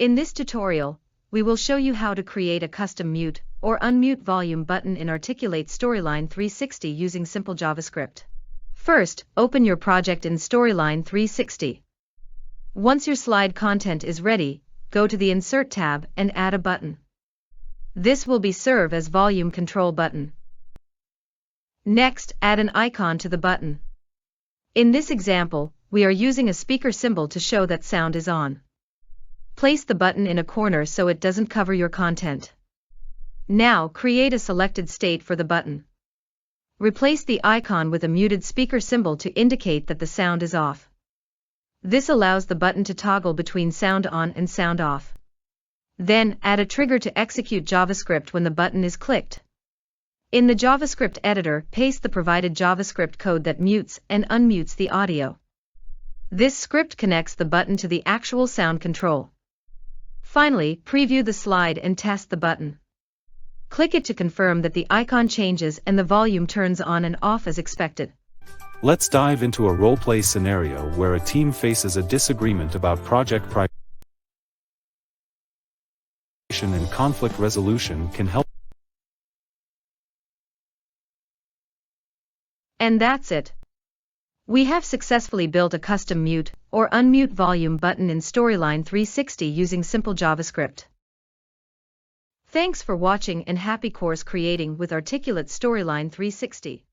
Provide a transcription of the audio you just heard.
In this tutorial, we will show you how to create a custom mute or unmute volume button in Articulate Storyline 360 using simple JavaScript. First, open your project in Storyline 360. Once your slide content is ready, go to the Insert tab and add a button. This will serve as volume control button. Next, add an icon to the button. In this example, we are using a speaker symbol to show that sound is on. Place the button in a corner so it doesn't cover your content. Now, create a selected state for the button. Replace the icon with a muted speaker symbol to indicate that the sound is off. This allows the button to toggle between sound on and sound off. Then, add a trigger to execute JavaScript when the button is clicked. In the JavaScript editor, paste the provided JavaScript code that mutes and unmutes the audio. This script connects the button to the actual sound control. Finally, preview the slide and test the button. Click it to confirm that the icon changes and the volume turns on and off as expected. Let's dive into a role-play scenario where a team faces a disagreement about project prioritization, and conflict resolution can help. And that's it. We have successfully built a custom mute or unmute volume button in Storyline 360 using simple JavaScript. Thanks for watching and happy course creating with Articulate Storyline 360.